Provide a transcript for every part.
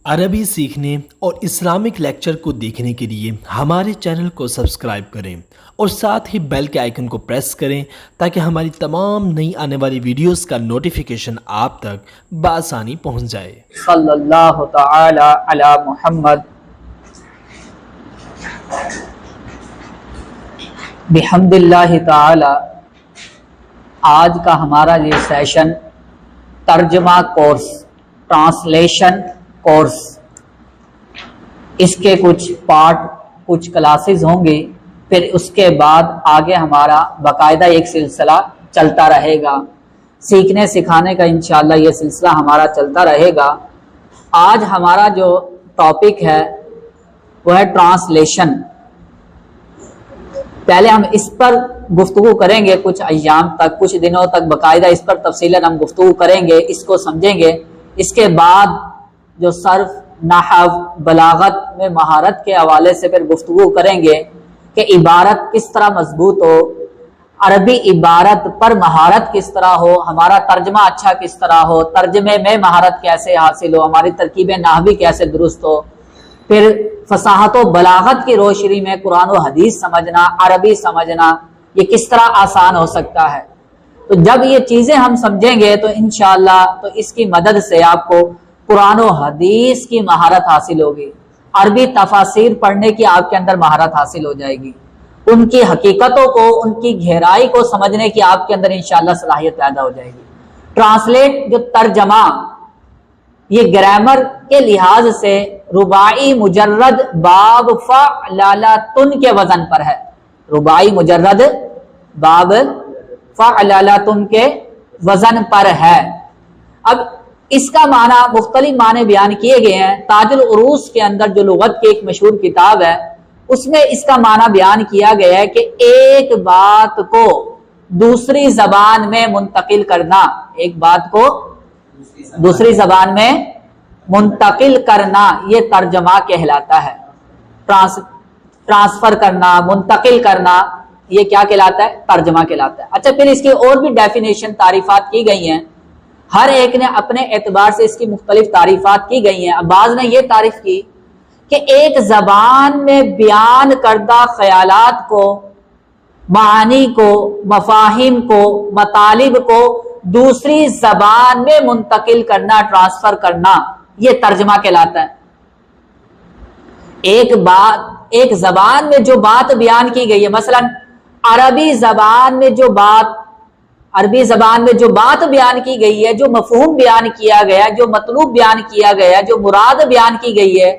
عربی سیکھنے اور اسلامک لیکچر کو دیکھنے کے لیے ہمارے چینل کو سبسکرائب کریں اور ساتھ ہی بیل کے آئیکن کو پریس کریں تاکہ ہماری تمام نئی آنے والی ویڈیوز کا نوٹیفیکیشن آپ تک بآسانی پہنچ جائے۔ صلی اللہ تعالی علی محمد بحمد اللہ تعالی۔ آج کا ہمارا یہ سیشن ترجمہ کورس، ٹرانسلیشن کورس، اس کے کچھ پارٹ، کچھ کلاسز ہوں گے، پھر اس کے بعد آگے ہمارا باقاعدہ ایک سلسلہ چلتا رہے گا، سیکھنے سکھانے کا انشاءاللہ یہ سلسلہ ہمارا چلتا رہے گا۔ آج ہمارا جو ٹاپک ہے وہ ہے ٹرانسلیشن۔ پہلے ہم اس پر گفتگو کریں گے کچھ ایام تک، کچھ دنوں تک باقاعدہ اس پر تفصیلاً ہم گفتگو کریں گے، اس کو سمجھیں گے۔ اس کے بعد جو صرف، نحو، بلاغت میں مہارت کے حوالے سے پھر گفتگو کریں گے کہ عبارت کس طرح مضبوط ہو، عربی عبارت پر مہارت کس طرح ہو، ہمارا ترجمہ اچھا کس طرح ہو، ترجمے میں مہارت کیسے حاصل ہو، ہماری ترکیب نحوی کیسے درست ہو، پھر فصاحت و بلاغت کی روشنی میں قرآن و حدیث سمجھنا، عربی سمجھنا، یہ کس طرح آسان ہو سکتا ہے۔ تو جب یہ چیزیں ہم سمجھیں گے تو انشاءاللہ تو اس کی مدد سے آپ کو قرآن و حدیث کی مہارت حاصل ہوگی، عربی تفاسیر پڑھنے کی آپ کے اندر مہارت حاصل ہو جائے گی، ان کی حقیقتوں کو، ان کی گہرائی کو سمجھنے کی آپ کے اندر انشاءاللہ صلاحیت پیدا ہو جائے گی۔ ٹرانسلیٹ، جو ترجمہ، یہ گرامر کے لحاظ سے رباعی مجرد باب فعلالتن کے وزن پر ہے، رباعی مجرد باب فعلالتن کے وزن پر ہے۔ اب اس کا معنی، مختلف معنی بیان کیے گئے ہیں۔ تاج العروس کے اندر جو لغت کی ایک مشہور کتاب ہے، اس میں اس کا معنی بیان کیا گیا ہے کہ ایک بات کو دوسری زبان میں منتقل کرنا، ایک بات کو دوسری زبان میں منتقل کرنا، یہ ترجمہ کہلاتا ہے۔ ٹرانسفر کرنا، منتقل کرنا، یہ کیا کہلاتا ہے؟ ترجمہ کہلاتا ہے۔ اچھا، پھر اس کی اور بھی ڈیفینیشن، تعریفات کی گئی ہیں، ہر ایک نے اپنے اعتبار سے اس کی مختلف تعریفات کی گئی ہیں۔ بعض نے یہ تعریف کی کہ ایک زبان میں بیان کردہ خیالات کو، معانی کو، مفاہیم کو، مطالب کو دوسری زبان میں منتقل کرنا، ٹرانسفر کرنا، یہ ترجمہ کہلاتا ہے۔ ایک زبان میں جو بات بیان کی گئی ہے، مثلا عربی زبان میں جو بات بیان کی گئی ہے، جو مفہوم بیان کیا گیا، جو مطلوب بیان کیا گیا، جو مراد بیان کی گئی ہے،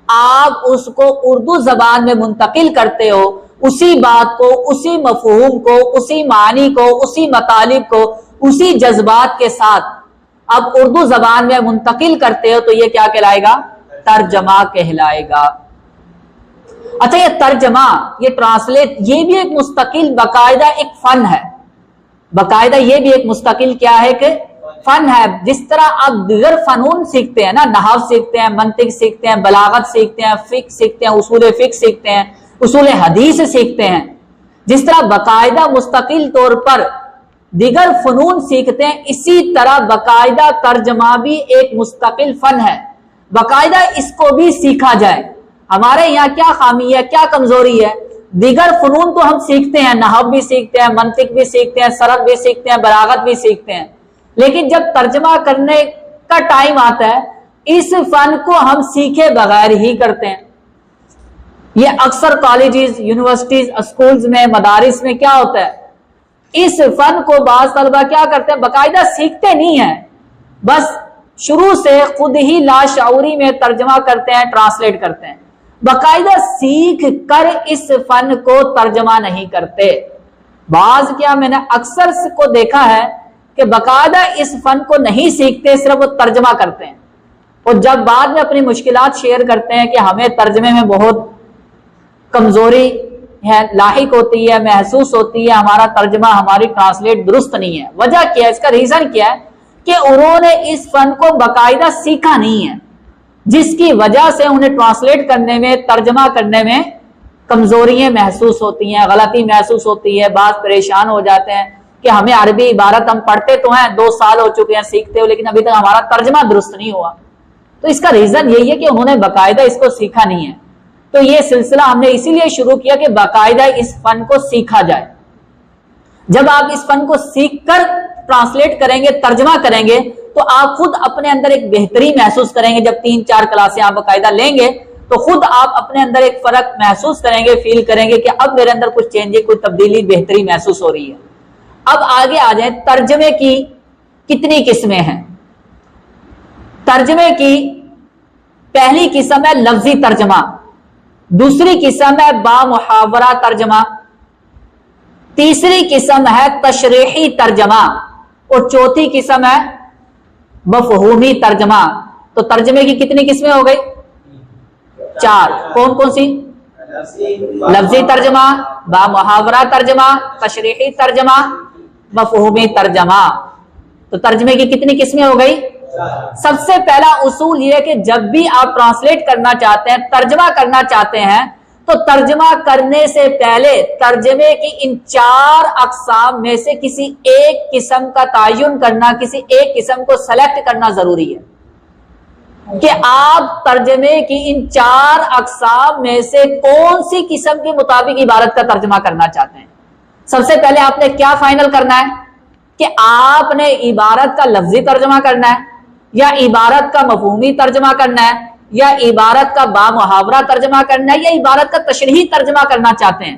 آپ اس کو اردو زبان میں منتقل کرتے ہو، اسی بات کو، اسی مفہوم کو، اسی معنی کو، اسی مطالب کو، اسی جذبات کے ساتھ اب اردو زبان میں منتقل کرتے ہو تو یہ کیا کہلائے گا؟ ترجمہ کہلائے گا۔ اچھا، یہ ترجمہ، یہ ٹرانسلیٹ، یہ بھی ایک مستقل باقاعدہ ایک فن ہے، باقاعدہ یہ بھی ایک مستقل کیا ہے کہ فن ہے۔ جس طرح آپ دیگر فنون سیکھتے ہیں نا، نحو سیکھتے ہیں، منطق سیکھتے ہیں، بلاغت سیکھتے ہیں، فقہ سیکھتے ہیں، اصول فقہ سیکھتے ہیں، اصول حدیث سیکھتے ہیں، جس طرح باقاعدہ مستقل طور پر دیگر فنون سیکھتے ہیں، اسی طرح باقاعدہ ترجمہ بھی ایک مستقل فن ہے، باقاعدہ اس کو بھی سیکھا جائے۔ ہمارے یہاں کیا خامی ہے، کیا کمزوری ہے؟ دیگر فنون تو ہم سیکھتے ہیں، نحو بھی سیکھتے ہیں، منطق بھی سیکھتے ہیں، صرف بھی سیکھتے ہیں، بلاغت بھی سیکھتے ہیں، لیکن جب ترجمہ کرنے کا ٹائم آتا ہے، اس فن کو ہم سیکھے بغیر ہی کرتے ہیں۔ یہ اکثر کالجز، یونیورسٹیز، اسکولز میں، مدارس میں کیا ہوتا ہے، اس فن کو بعض طلبہ کیا کرتے ہیں، باقاعدہ سیکھتے نہیں ہیں، بس شروع سے خود ہی لاشعوری میں ترجمہ کرتے ہیں، ٹرانسلیٹ کرتے ہیں، باقاعدہ سیکھ کر اس فن کو ترجمہ نہیں کرتے۔ بعض کیا، میں نے اکثر کو دیکھا ہے کہ باقاعدہ اس فن کو نہیں سیکھتے، صرف وہ ترجمہ کرتے ہیں، اور جب بعد میں اپنی مشکلات شیئر کرتے ہیں کہ ہمیں ترجمے میں بہت کمزوری ہے، لاحق ہوتی ہے، محسوس ہوتی ہے، ہمارا ترجمہ، ہماری ٹرانسلیٹ درست نہیں ہے، وجہ کیا ہے؟ اس کا ریزن کیا ہے کہ انہوں نے اس فن کو باقاعدہ سیکھا نہیں ہے، جس کی وجہ سے انہیں ٹرانسلیٹ کرنے میں، ترجمہ کرنے میں کمزوریاں محسوس ہوتی ہیں، غلطی محسوس ہوتی ہے، بعض پریشان ہو جاتے ہیں کہ ہمیں عربی عبارت ہم پڑھتے تو ہیں، 2 سال ہو چکے ہیں سیکھتے ہو، لیکن ابھی تک ہمارا ترجمہ درست نہیں ہوا۔ تو اس کا ریزن یہی ہے کہ انہوں نے باقاعدہ اس کو سیکھا نہیں ہے. تو یہ سلسلہ ہم نے اسی لیے شروع کیا کہ باقاعدہ اس فن کو سیکھا جائے. جب آپ اس فن کو سیکھ کر ٹرانسلیٹ کریں گے، ترجمہ کریں گے، تو آپ خود اپنے اندر ایک بہتری محسوس کریں گے. جب 3-4 کلاسیں آپ باقاعدہ لیں گے تو خود آپ اپنے اندر ایک فرق محسوس کریں گے، فیل کریں گے کہ اب میرے اندر کچھ چینج، کوئی تبدیلی، بہتری محسوس ہو رہی ہے. اب آگے آ جائیں، ترجمے کی کتنی قسمیں ہیں؟ ترجمے کی پہلی قسم ہے لفظی ترجمہ، دوسری قسم ہے با محاورہ ترجمہ، تیسری قسم ہے تشریحی ترجمہ، اور چوتھی قسم ہے مفہومی ترجمہ. تو ترجمے کی کتنی قسمیں ہو گئی؟ 4. کون کون سی؟ لفظی ترجمہ، با محاورہ ترجمہ، تشریحی ترجمہ، مفہومی ترجمہ. تو ترجمے کی کتنی قسمیں ہو گئی؟ سب سے پہلا اصول یہ ہے کہ جب بھی آپ ٹرانسلیٹ کرنا چاہتے ہیں، ترجمہ کرنا چاہتے ہیں، تو ترجمہ کرنے سے پہلے ترجمے کی ان 4 اقسام میں سے کسی ایک قسم کا تعین کرنا، کسی ایک قسم کو سلیکٹ کرنا ضروری ہے کہ آپ ترجمے کی ان 4 اقسام میں سے کون سی قسم کے مطابق عبارت کا ترجمہ کرنا چاہتے ہیں. سب سے پہلے آپ نے کیا فائنل کرنا ہے کہ آپ نے عبارت کا لفظی ترجمہ کرنا ہے، یا عبارت کا مفہومی ترجمہ کرنا ہے، یا عبارت کا با محاورہ ترجمہ کرنا ہے، یا عبارت کا تشریحی ترجمہ کرنا چاہتے ہیں.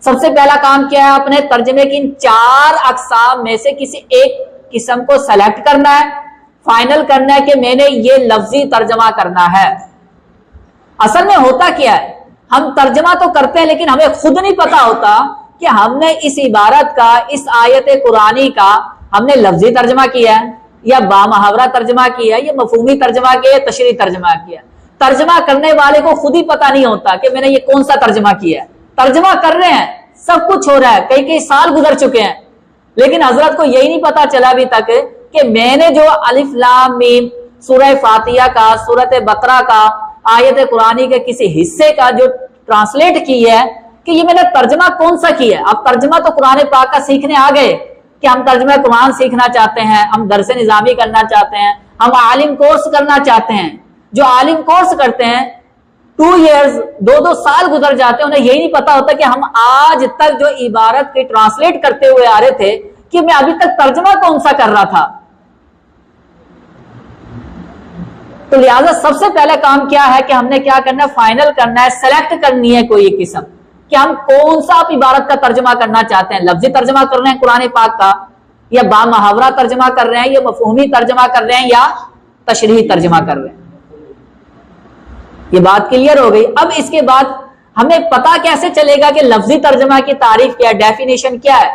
سب سے پہلا کام کیا ہے؟ آپ نے ترجمے کی ان 4 اقسام میں سے کسی ایک قسم کو سلیکٹ کرنا ہے، فائنل کرنا ہے کہ میں نے یہ لفظی ترجمہ کرنا ہے. اصل میں ہوتا کیا ہے، ہم ترجمہ تو کرتے ہیں لیکن ہمیں خود نہیں پتا ہوتا کہ ہم نے اس عبارت کا، اس آیت قرآنی کا ہم نے لفظی ترجمہ کیا ہے، یا با محاورہ ترجمہ کیا ہے، یا مفہومی ترجمہ کیا ہے، یا تشریحی ترجمہ کیا ہے. ترجمہ کرنے والے کو خود ہی پتا نہیں ہوتا کہ میں نے یہ کون سا ترجمہ کیا ہے. ترجمہ کر رہے ہیں، سب کچھ ہو رہا ہے، کئی سال گزر چکے ہیں، لیکن حضرت کو یہی نہیں پتا چلا ابھی تک کہ میں نے جو الف لام میم سورہ فاتحہ کا، سورۃ بقرہ کا، آیت قرآنی کے کسی حصے کا جو ٹرانسلیٹ کی ہے، کہ یہ میں نے ترجمہ کون سا کیا ہے. اب ترجمہ تو قرآن پاک کا سیکھنے آ گئے کہ ہم ترجمہ قرآن سیکھنا چاہتے ہیں، ہم درس نظامی کرنا چاہتے ہیں، ہم عالم کورس کرنا چاہتے ہیں. جو عالم کورس کرتے ہیں 2 ایئرز 2 سال گزر جاتے ہیں، انہیں یہی نہیں پتا ہوتا کہ ہم آج تک جو عبارت کے ٹرانسلیٹ کرتے ہوئے آ رہے تھے کہ میں ابھی تک ترجمہ کون سا کر رہا تھا. تو لہٰذا سب سے پہلا کام کیا ہے کہ ہم نے کیا کرنا ہے؟ فائنل کرنا ہے، سلیکٹ کرنی ہے کوئی ایک قسم کہ ہم کون سا آپ عبارت کا ترجمہ کرنا چاہتے ہیں. لفظی ترجمہ کر رہے ہیں قرآن پاک کا، یا با محاورہ ترجمہ کر رہے ہیں، یا مفہومی ترجمہ کر رہے ہیں، یا تشریحی ترجمہ کر رہے ہیں. یہ بات کلیئر ہو گئی. اب اس کے بعد ہمیں پتا کیسے چلے گا کہ لفظی ترجمہ کی تعریف کیا ہے، ڈیفینیشن کیا ہے،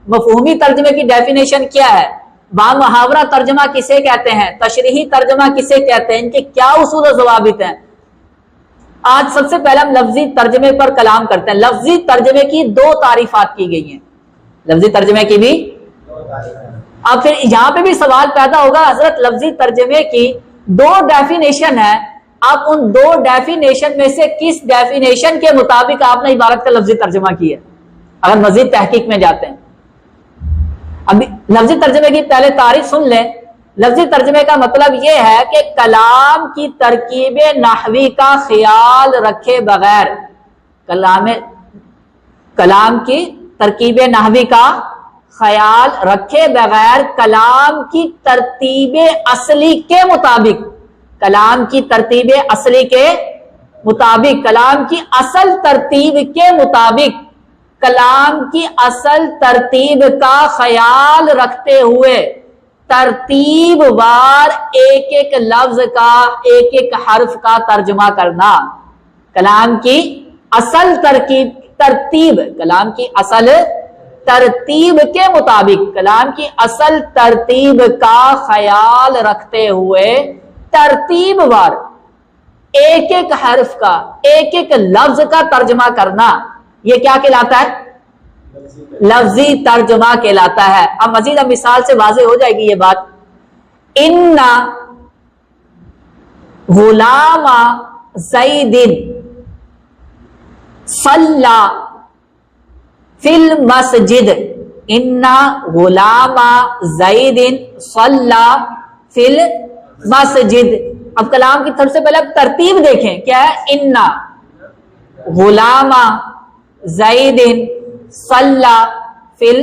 مفہومی ترجمے کی ڈیفینیشن کیا ہے، با محاورہ ترجمہ کسے کہتے ہیں، تشریحی ترجمہ کسے کہتے ہیں، ان کے کیا اصول و ضوابط ہیں. آج سب سے پہلے ہم لفظی ترجمے پر کلام کرتے ہیں. لفظی ترجمے کی 2 تعریفات کی گئی ہیں. لفظی ترجمے کی بھی، اب پھر یہاں پہ بھی سوال پیدا ہوگا، حضرت لفظی ترجمے کی 2 ڈیفینیشن ہے، آپ ان 2 ڈیفینیشن میں سے کس ڈیفینیشن کے مطابق آپ نے عبارت کا لفظی ترجمہ کیا ہے؟ اگر مزید تحقیق میں جاتے ہیں. اب لفظی ترجمے کی پہلے تعریف سن لیں. لفظی ترجمے کا مطلب یہ ہے کہ کلام کی ترکیب نحوی کا خیال رکھے بغیر، کلام کی ترکیب نحوی کا خیال رکھے بغیر کلام کی ترتیب اصلی کے مطابق، کلام کی ترتیب اصلی کے مطابق، کلام کی اصل ترتیب کے مطابق، کلام کی اصل ترتیب کا خیال رکھتے ہوئے ترتیب وار ایک ایک لفظ کا، ایک ایک حرف کا ترجمہ کرنا. کلام کی اصل ترتیب، کلام کی اصل ترتیب کے مطابق، کلام کی اصل ترتیب کا خیال رکھتے ہوئے ترتیب وار ایک ایک حرف کا، ایک ایک لفظ کا ترجمہ کرنا. یہ کیا کہلاتا ہے؟ لفظی ترجمہ کہلاتا ہے. اب مزید مثال سے واضح ہو جائے گی یہ بات. ان غلام زید صلی فی المسجد، ان غلام زید صلی فی المسجد. اب کلام کی طرف سے پہلے اب ترتیب دیکھیں کیا ہے، انا غلام زید صلی فل.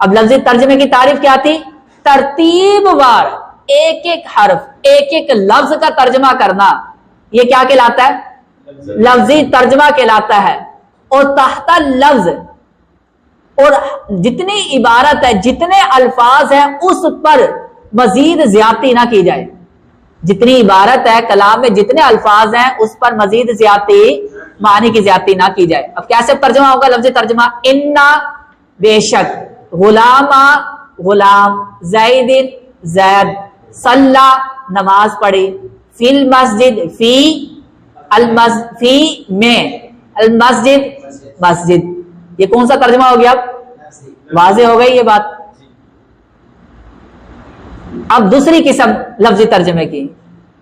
اب لفظ ترجمے کی تعریف کیا تھی؟ ترتیب وار ایک ایک حرف ایک ایک لفظ کا ترجمہ کرنا، یہ کیا کہلاتا ہے؟ لفظی ترجمہ کہلاتا ہے. اور تحت لفظ، اور جتنی عبارت ہے جتنے الفاظ ہیں اس پر مزید زیادتی نہ کی جائے. جتنی عبارت ہے کلام میں جتنے الفاظ ہیں اس پر مزید زیادتی، معنی کی زیادتی نہ کی جائے. اب کیسے ترجمہ ہوگا لفظ ترجمہ؟ انا بے شک، غلام غلام، زید زید، صلی نماز پڑھی، فی المسجد فی فی میں، المسجد مسجد. یہ کون سا ترجمہ ہو گیا؟ اب واضح ہو گئی یہ بات. اب دوسری قسم لفظی ترجمے کی.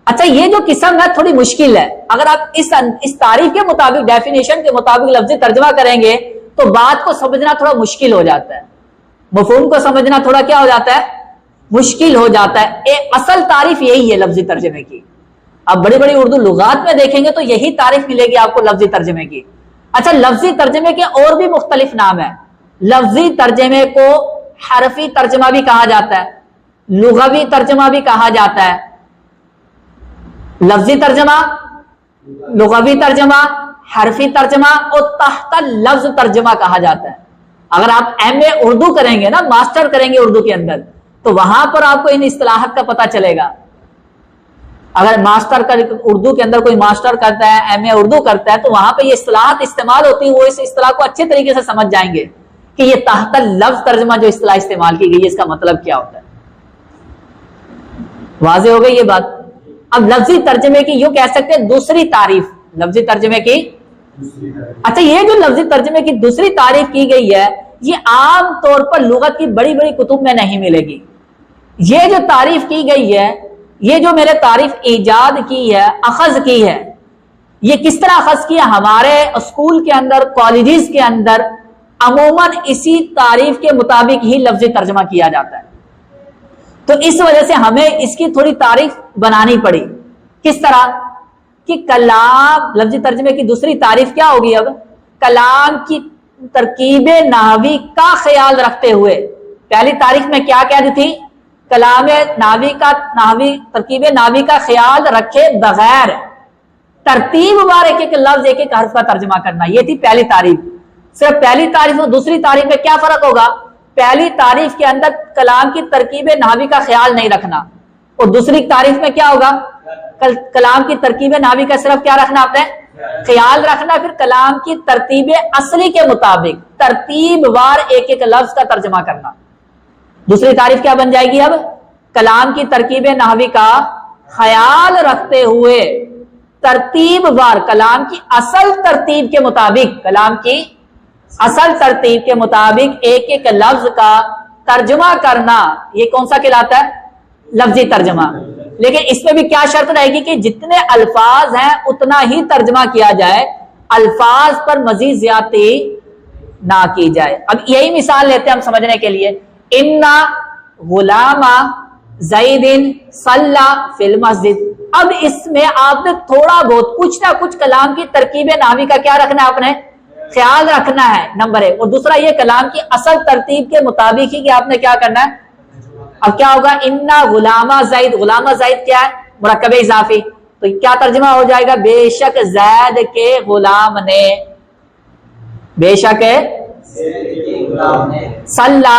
اچھا یہ جو قسم ہے تھوڑی مشکل ہے. اگر آپ اس تعریف کے مطابق، ڈیفینیشن کے مطابق لفظی ترجمہ کریں گے تو بات کو سمجھنا تھوڑا مشکل ہو جاتا ہے، مفہوم کو سمجھنا تھوڑا کیا ہو جاتا ہے؟ مشکل ہو جاتا ہے. اصل تعریف یہی ہے لفظی ترجمے کی. آپ بڑی بڑی اردو لغات میں دیکھیں گے تو یہی تعریف ملے گی آپ کو لفظی ترجمے کی. اچھا لفظی ترجمے کے اور بھی مختلف نام ہیں. لفظی ترجمے کو حرفی ترجمہ بھی کہا جاتا ہے، لغوی ترجمہ بھی کہا جاتا ہے. لفظی ترجمہ، لغوی ترجمہ، حرفی ترجمہ اور تحت لفظ ترجمہ کہا جاتا ہے. اگر آپ ایم اے اردو کریں گے نا، ماسٹر کریں گے اردو کے اندر، تو وہاں پر آپ کو ان اصطلاحات کا پتہ چلے گا. اگر ماسٹر اردو کے اندر کوئی ماسٹر کرتا ہے، ایم اے اردو کرتا ہے، تو وہاں پہ یہ اصطلاحات استعمال ہوتی ہیں. وہ اس اصطلاح کو اچھے طریقے سے سمجھ جائیں گے کہ یہ تحت لفظ ترجمہ جو اصطلاح استعمال کی گئی ہے اس کا مطلب کیا ہوتا ہے. واضح ہو گئی یہ بات. اب لفظی ترجمے کی یوں کہہ سکتے ہیں دوسری تعریف لفظی ترجمے کی. اچھا یہ جو لفظی ترجمے کی دوسری تعریف کی گئی ہے یہ عام طور پر لغت کی بڑی بڑی کتب میں نہیں ملے گی. یہ جو تعریف کی گئی ہے، یہ جو میرے تعریف ایجاد کی ہے، اخذ کی ہے، یہ کس طرح اخذ کیا؟ ہمارے اسکول کے اندر، کالجز کے اندر عموماً اسی تعریف کے مطابق ہی لفظی ترجمہ کیا جاتا ہے. تو اس وجہ سے ہمیں اس کی تھوڑی تعریف بنانی پڑی. کس طرح کہ کلام، لفظی ترجمے کی دوسری تعریف کیا ہوگی؟ اب کلام کی ترکیب نحوی کا خیال رکھتے ہوئے. پہلی تعریف میں کیا کہہ دی تھی؟ کلام نحوی ترکیب نحوی کا خیال رکھے بغیر ترتیب وار ایک ایک لفظ ایک ایک حرف کا ترجمہ کرنا. یہ تھی پہلی تعریف. صرف پہلی تعریف اور دوسری تعریف میں کیا فرق ہوگا؟ پہلی تعریف کے اندر کلام کی ترکیب نحوی کا خیال نہیں رکھنا، اور دوسری تعریف میں کیا ہوگا؟ کلام کی ترکیب نحوی کا صرف کیا رکھنا؟ آپ نے خیال رکھنا. پھر کلام کی ترتیب اصلی کے مطابق ترتیب وار ایک ایک لفظ کا ترجمہ کرنا. دوسری تعریف کیا بن جائے گی؟ اب کلام کی ترکیب نحوی کا خیال رکھتے ہوئے ترتیب وار کلام کی اصل ترتیب کے مطابق، کلام کی اصل ترتیب کے مطابق ایک ایک لفظ کا ترجمہ کرنا. یہ کون سا کہلاتا ہے؟ لفظی ترجمہ. لیکن اس میں بھی کیا شرط رہے گی کہ جتنے الفاظ ہیں اتنا ہی ترجمہ کیا جائے، الفاظ پر مزید زیادتی نہ کی جائے. اب یہی مثال لیتے ہیں ہم سمجھنے کے لیے. انا غلام زید صلی فی المسجد. اب اس میں آپ نے تھوڑا بہت کچھ نہ کچھ کلام کی ترکیب نحوی کا کیا رکھنا ہے؟ آپ نے خیال رکھنا ہے، نمبر ایک. اور دوسرا یہ کلام کی اصل ترتیب کے مطابق ہی کہ آپ نے کیا کرنا ہے. اب کیا ہوگا؟ انا غلام زید. غلام زید کیا ہے؟ مرکب اضافی. تو کیا ترجمہ ہو جائے گا؟ بے شک زید کے غلام نے، بے شک صلی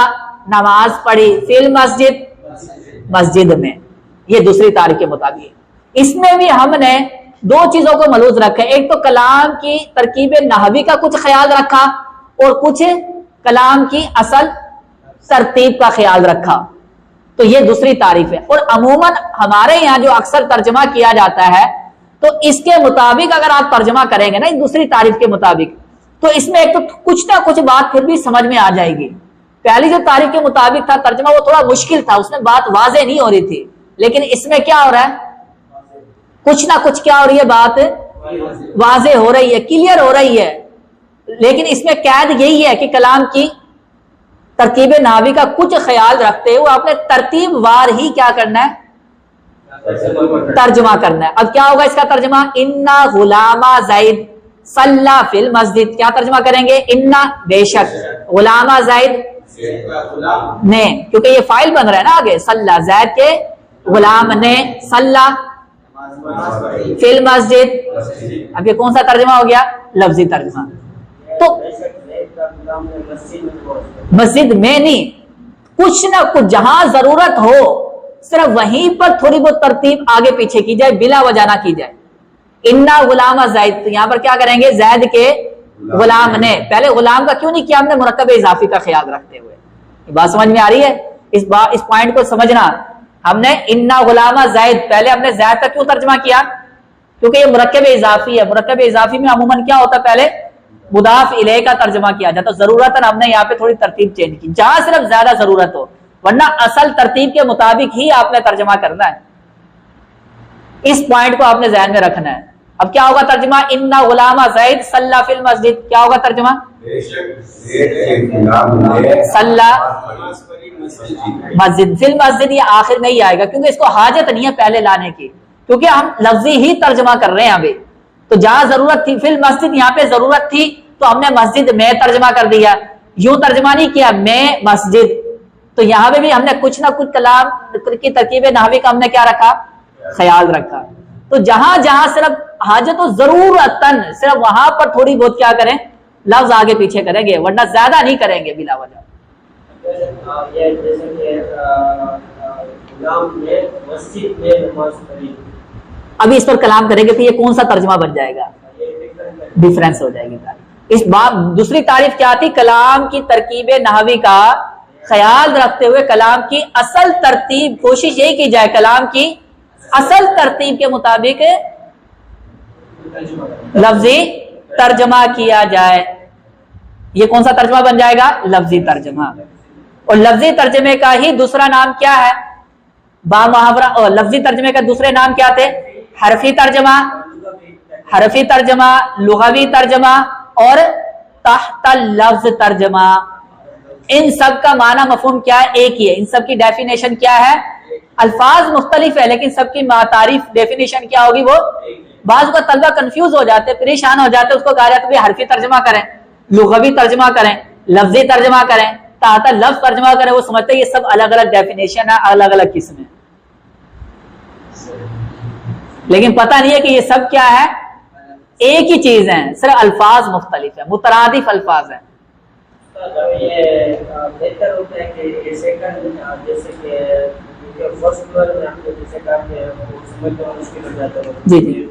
نماز پڑھی، فی المسجد مسجد میں. یہ دوسری تعریف کے مطابق. اس میں بھی ہم نے دو چیزوں کو ملحوظ رکھا. ایک تو کلام کی ترکیب نحوی کا کچھ خیال رکھا اور کچھ کلام کی اصل ترتیب کا خیال رکھا. تو یہ دوسری تعریف ہے. اور عموماً ہمارے یہاں جو اکثر ترجمہ کیا جاتا ہے تو اس کے مطابق اگر آپ ترجمہ کریں گے نا اس دوسری تعریف کے مطابق، تو اس میں ایک تو کچھ نہ کچھ بات پھر بھی سمجھ میں آ جائے گی. پہلی جو تعریف کے مطابق تھا ترجمہ وہ تھوڑا مشکل تھا، اس میں بات واضح نہیں ہو رہی تھی. لیکن اس میں کیا ہو رہا ہے؟ کچھ نہ کچھ کیا ہو رہی ہے؟ بات واضح ہو رہی ہے، کلیئر ہو رہی ہے. لیکن اس میں قید یہی ہے کہ کلام کی ترکیب نحوی کا کچھ خیال رکھتے ہوئے آپ نے ترتیب وار ہی کیا کرنا ہے؟ ترجمہ کرنا ہے. اب کیا ہوگا اس کا ترجمہ؟ انا غلامہ زید صلی فی المسجد. کیا ترجمہ کریں گے؟ انا بے شک، غلامہ زید نے، کیونکہ یہ فائل بن رہا ہے نا آگے، صلی زید کے غلام نے صلی فی المسجد. اب یہ کون سا ترجمہ ہو گیا؟ لفظی ترجمہ. تو مسجد میں نہیں، کچھ نہ کچھ جہاں ضرورت ہو صرف وہیں پر تھوڑی بہت ترتیب آگے پیچھے کی جائے، بلا وجہ نہ کی جائے. انا غلامہ زید، تو یہاں پر کیا کریں گے؟ زید کے غلام نے. پہلے غلام کا کیوں نہیں کیا ہم نے؟ مرکب اضافی کا خیال رکھتے ہوئے. یہ بات سمجھ میں آ رہی ہے؟ اس پوائنٹ کو سمجھنا. ہم نے انا غلامہ زید، پہلے ہم نے زید کا کیوں ترجمہ کیا؟ کیونکہ یہ مرکب اضافی ہے. مرکب اضافی میں عموماً کیا ہوتا ہے؟ پہلے مضاف الیہ کا ترجمہ کیا جاتا. ضرورت ہم نے یہاں پہ تھوڑی ترتیب چینج کی جہاں صرف زیادہ ضرورت ہو، ورنہ اصل ترتیب کے مطابق ہی آپ نے ترجمہ کرنا ہے. اس پوائنٹ کو آپ نے ذہن میں رکھنا ہے. اب کیا ہوگا ترجمہ؟ انا غلامہ زید صلی فی المسجد. کیا ہوگا ترجمہ؟ صلی مسجد. فی المسجد یہ آخر میں ہی آئے گا کیونکہ اس کو حاجت نہیں ہے پہلے لانے کی، کیونکہ ہم لفظی ہی ترجمہ کر رہے ہیں ابھی. تو جہاں ضرورت تھی فی المسجد، یہاں پہ ضرورت تھی تو ہم نے مسجد میں ترجمہ کر دیا. یوں ترجمہ نہیں کیا میں مسجد. تو یہاں پہ بھی ہم نے کچھ نہ کچھ کلام کی ترکیب نحوی کا ہم نے کیا رکھا؟ خیال رکھا. تو جہاں جہاں صرف حاجت و ضرورتن، صرف وہاں پر تھوڑی بہت کیا کریں؟ لفظ آگے پیچھے کریں گے، ورنہ زیادہ نہیں کریں گے بلا وجہ. ابھی اس پر کلام کریں گے تو یہ کون سا ترجمہ بن جائے گا؟ ڈیفرنس ہو جائے گی. اس بات دوسری تعریف کیا تھی؟ کلام کی ترکیب نحوی کا خیال رکھتے ہوئے کلام کی اصل ترتیب، کوشش یہی کی جائے کلام کی اصل ترتیب کے مطابق لفظی ترجمہ کیا جائے. یہ کون سا ترجمہ بن جائے گا؟ لفظی ترجمہ. اور لفظی ترجمے کا ہی دوسرا نام کیا ہے؟ با محاورہ. اور لفظی ترجمے کا دوسرے نام کیا تھے؟ حرفی ترجمہ، حرفی ترجمہ، لغوی ترجمہ اور تحت اللفظ ترجمہ. ان سب کا معنی مفہوم کیا ہے؟ ایک ہی ہے. ان سب کی ڈیفینیشن کیا ہے؟ الفاظ مختلف ہے لیکن سب کی تعریف ڈیفینیشن کیا ہوگی؟ وہ بعض کا طلبہ کنفیوز ہو جاتے، پریشان ہو جاتے. اس کو کہا جاتا ہے حرفی ترجمہ کریں، لغوی ترجمہ کریں، لفظی ترجمہ کریں، تحت لفظ ترجمہ کریں. وہ سمجھتے ہیں یہ سب الگ الگ ڈیفینیشن ہے، الگ الگ قسمیں. لیکن پتہ نہیں ہے کہ یہ سب کیا ہے؟ ایک ہی چیز ہیں، صرف الفاظ مختلف ہیں، مترادف الفاظ ہیں. جی جی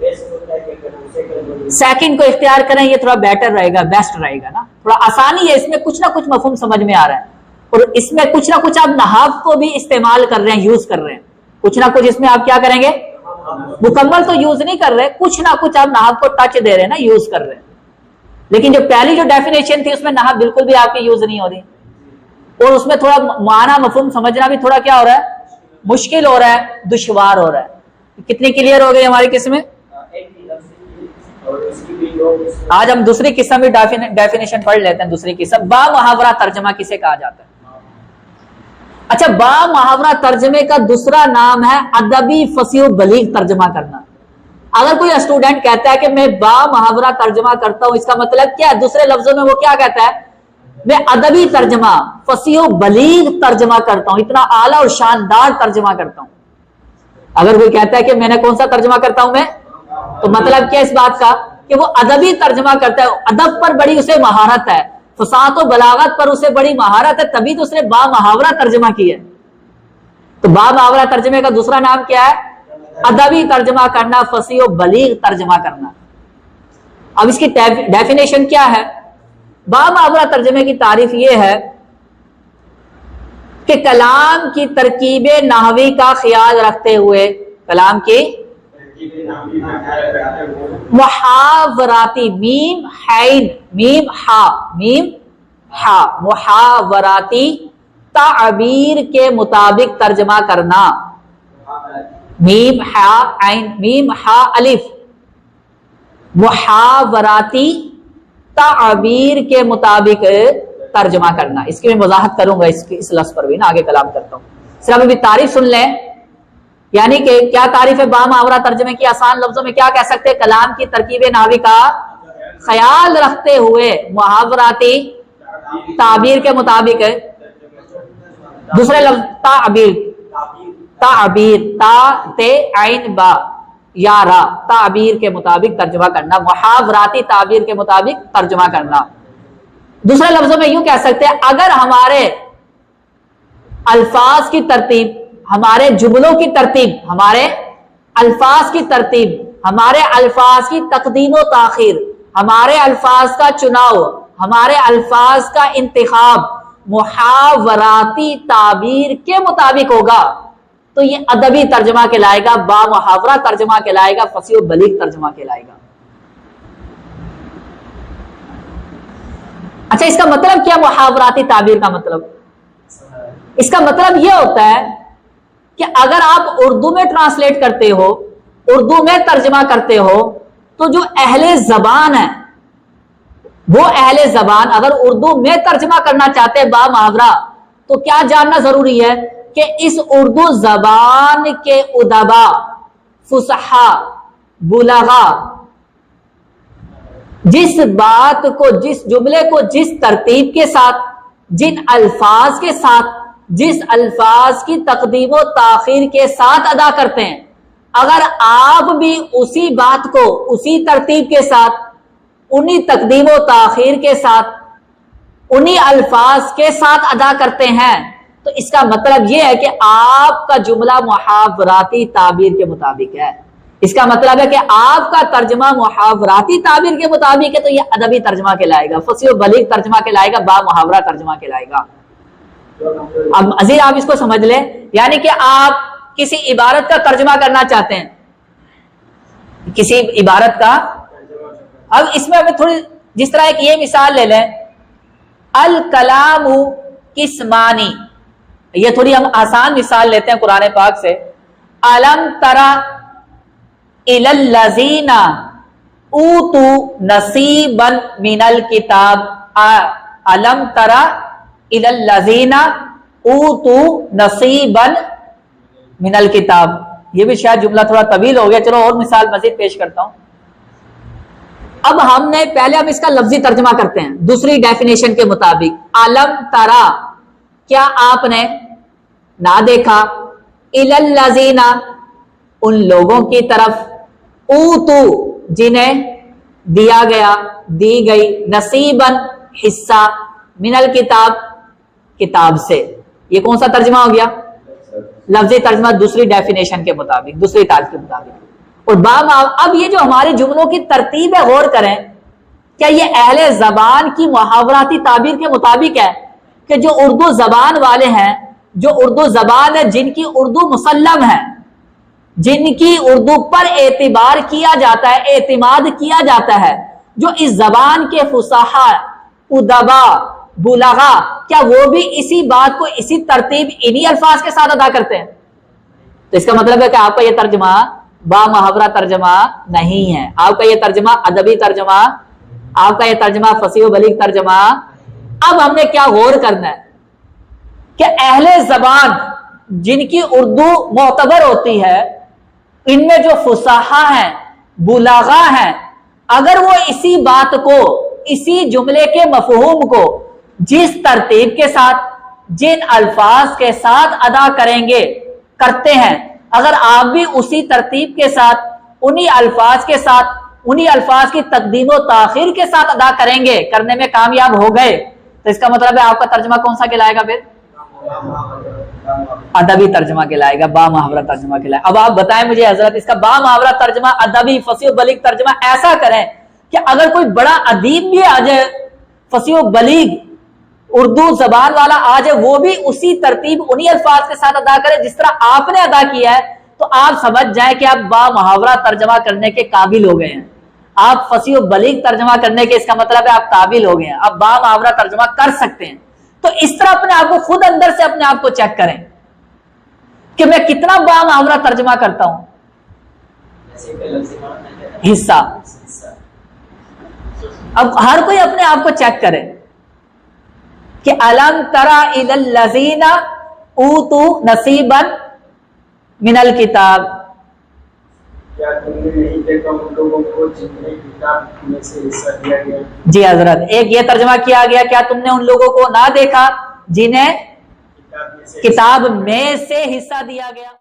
سیکنڈ کو اختیار کریں، یہ تھوڑا بیٹر رہے گا، بیسٹ رہے گا نا. تھوڑا آسانی ہے اس میں، کچھ نہ کچھ مفہوم سمجھ میں آ رہا ہے. اور اس میں کچھ نہ کچھ آپ نحو کو بھی استعمال کر رہے ہیں، یوز کر رہے ہیں. کچھ نہ کچھ اس میں آپ کیا کریں گے؟ مکمل تو یوز نہیں کر رہے، کچھ نہ کچھ آپ نحو کو ٹچ دے رہے ہیں نا، یوز کر رہے ہیں. لیکن جو پہلی جو ڈیفینیشن تھی اس میں نحو بالکل بھی آپ کی یوز نہیں ہو رہی. اور اس میں تھوڑا معنی مفہوم سمجھنا بھی تھوڑا کیا ہو رہا ہے؟ مشکل ہو رہا ہے، دشوار ہو رہا ہے. کتنی کلیئر ہو گئی ہماری قسمیں؟ آج ہم دوسری قسم بھی ڈیفینیشن پڑھ لیتے ہیں. دوسری قسم با محاورہ ترجمہ کسے کہا جاتا ہے؟ اچھا، با محاورہ ترجمے کا دوسرا نام ہے ادبی فصیح و بلیغ ترجمہ کرنا. اگر کوئی اسٹوڈنٹ کہتا ہے کہ میں با محاورہ ترجمہ کرتا ہوں، اس کا مطلب کیا ہے؟ دوسرے لفظوں میں وہ کیا کہتا ہے؟ میں ادبی ترجمہ، فصیح و بلیغ ترجمہ کرتا ہوں، اتنا اعلیٰ اور شاندار ترجمہ کرتا ہوں. اگر کوئی کہتا ہے کہ میں نے کون سا ترجمہ کرتا ہوں میں، تو مطلب کیا اس بات کا؟ کہ وہ ادبی ترجمہ کرتا ہے. ادب پر بڑی اسے مہارت ہے، فصاحت و بلاغت پر اسے بڑی مہارت ہے، تبھی تو اس نے با محاورہ ترجمہ کی ہے. تو با محاورہ ترجمے کا دوسرا نام کیا ہے؟ ادبی ترجمہ کرنا، فصیح و بلیغ ترجمہ کرنا. اب اس کی ڈیفینیشن کیا ہے؟ با محاورہ ترجمے کی تعریف یہ ہے کہ کلام کی ترکیب نحوی کا خیال رکھتے ہوئے، کلام کی محاوراتی، میم حین میم ہا محاوراتی تعبیر کے مطابق ترجمہ کرنا. میم ہا عین میم ہا الف، محاوراتی تعبیر کے مطابق ترجمہ کرنا. اس کی میں وضاحت کروں گا، اس لفظ پر بھی نا آگے کلام کرتا ہوں. صرف ابھی تعریف سن لیں. یعنی کہ کیا تعریف ہے با محاورہ ترجمے کی؟ آسان لفظوں میں کیا کہہ سکتے ہیں؟ کلام کی ترکیب نحوی کا خیال رکھتے ہوئے محاوراتی تعبیر کے مطابق ہے. دوسرے لفظ تعبیر، تعبیر، تا تے عین با یا را، تعبیر کے مطابق ترجمہ کرنا، محاوراتی تعبیر کے مطابق ترجمہ کرنا. دوسرے لفظوں میں یوں کہہ سکتے ہیں اگر ہمارے الفاظ کی ترتیب، ہمارے جملوں کی ترتیب، ہمارے الفاظ کی ترتیب، ہمارے الفاظ کی تقدیم و تاخیر، ہمارے الفاظ کا چناؤ، ہمارے الفاظ کا انتخاب محاوراتی تعبیر کے مطابق ہوگا تو یہ ادبی ترجمہ کہلائے گا، با محاورہ ترجمہ کہلائے گا، فصیح و بلیغ ترجمہ کہلائے گا. اچھا اس کا مطلب کیا محاوراتی تعبیر کا مطلب؟ اس کا مطلب یہ ہوتا ہے کہ اگر آپ اردو میں ٹرانسلیٹ کرتے ہو، اردو میں ترجمہ کرتے ہو، تو جو اہل زبان ہے وہ اہل زبان اگر اردو میں ترجمہ کرنا چاہتے ہیں با محاورہ تو کیا جاننا ضروری ہے کہ اس اردو زبان کے ادبا، فصحا، بلغا جس بات کو، جس جملے کو جس ترتیب کے ساتھ، جن الفاظ کے ساتھ، جس الفاظ کی تقدیم و تاخیر کے ساتھ ادا کرتے ہیں، اگر آپ بھی اسی بات کو اسی ترتیب کے ساتھ، انہی تقدیم و تاخیر کے ساتھ، انہی الفاظ کے ساتھ ادا کرتے ہیں تو اس کا مطلب یہ ہے کہ آپ کا جملہ محاوراتی تعبیر کے مطابق ہے. اس کا مطلب ہے کہ آپ کا ترجمہ محاوراتی تعبیر کے مطابق ہے تو یہ ادبی ترجمہ کہلائے گا، فصیح و بلیغ ترجمہ کہلائے گا، با محاورہ ترجمہ کہلائے گا. اب مزید آپ اس کو سمجھ لیں، یعنی کہ آپ کسی عبارت کا ترجمہ کرنا چاہتے ہیں، کسی عبارت کا، اب اس میں ہمیں تھوڑی، جس طرح ایک یہ مثال لے لیں، الکلام قسمانی، یہ تھوڑی ہم آسان مثال لیتے ہیں قرآن پاک سے. الم ترى الى الذين اوتوا نصيبا من الكتاب، الم ترى الى الذين اوتوا نصيبا من الكتاب. یہ بھی شاید جملہ تھوڑا طویل ہو گیا، چلو اور مثال مزید پیش کرتا ہوں. اب ہم نے پہلے ہم اس کا لفظی ترجمہ کرتے ہیں دوسری ڈیفینیشن کے مطابق. علم ترا، کیا آپ نے نہ دیکھا، الی الذین، ان لوگوں کی طرف، اوتو، جنہیں دیا گیا، دی گئی، نصیباً، حصہ، من الکتاب، کتاب سے. یہ کون سا ترجمہ ہو گیا؟ لفظی ترجمہ دوسری ڈیفینیشن کے مطابق، دوسری تعریف کے مطابق. اور اب یہ جو ہماری جملوں کی ترتیب ہے، غور کریں، کیا یہ اہل زبان کی محاوراتی تعبیر کے مطابق ہے کہ جو اردو زبان والے ہیں، جو اردو زبان ہے، جن کی اردو مسلم ہے، جن کی اردو پر اعتبار کیا جاتا ہے، اعتماد کیا جاتا ہے، جو اس زبان کے فصحا، ادبا، بلغا، کیا وہ بھی اسی بات کو اسی ترتیب انہی الفاظ کے ساتھ ادا کرتے ہیں؟ تو اس کا مطلب ہے کہ آپ کا یہ ترجمہ با محاورہ ترجمہ نہیں ہے، آپ کا یہ ترجمہ ادبی ترجمہ، آپ کا یہ ترجمہ فصیح و بلیغ ترجمہ. اب ہم نے کیا غور کرنا ہے کہ اہل زبان جن کی اردو معتبر ہوتی ہے، ان میں جو فصحا ہیں، بلغا ہیں، اگر وہ اسی بات کو، اسی جملے کے مفہوم کو جس ترتیب کے ساتھ، جن الفاظ کے ساتھ ادا کریں گے، کرتے ہیں، اگر آپ بھی اسی ترتیب کے ساتھ، انہی الفاظ کے ساتھ، انہی الفاظ کی تقدیم و تاخیر کے ساتھ ادا کریں گے، کرنے میں کامیاب ہو گئے، تو اس کا مطلب ہے آپ کا ترجمہ کون سا کہلائے گا؟ پھر ادبی ترجمہ کہلائے گا، با محاورہ ترجمہ کہلائے گا. اب آپ بتائیں مجھے حضرت، اس کا با محاورہ ترجمہ، ادبی، فصیح و بلیغ ترجمہ ایسا کریں کہ اگر کوئی بڑا ادیب بھی آ جائے، فصیح و بلیغ اردو زبان والا آ جائے، وہ بھی اسی ترتیب انہی الفاظ کے ساتھ ادا کرے جس طرح آپ نے ادا کیا ہے، تو آپ سمجھ جائیں کہ آپ با محاورہ ترجمہ کرنے کے قابل ہو گئے ہیں. آپ فصیح و بلیغ ترجمہ کرنے کے، اس کا مطلب ہے آپ قابل ہو گئے ہیں، آپ با محاورہ ترجمہ کر سکتے ہیں. تو اس طرح اپنے آپ کو خود اندر سے اپنے آپ کو چیک کریں کہ میں کتنا با محاورہ ترجمہ کرتا ہوں. حصہ. اب ہر کوئی اپنے آپ کو چیک کرے کہ الم ترى الى الذين اوتوا نصيبا من الکتاب. کیا تم نے نہیں دیکھا ان لوگوں کو جنہیں کتاب میں سے حصہ دیا گیا؟ جی حضرت، ایک یہ ترجمہ کیا گیا کیا تم نے ان لوگوں کو نہ دیکھا جنہیں کتاب میں سے کتاب میں سے حصہ دیا گیا.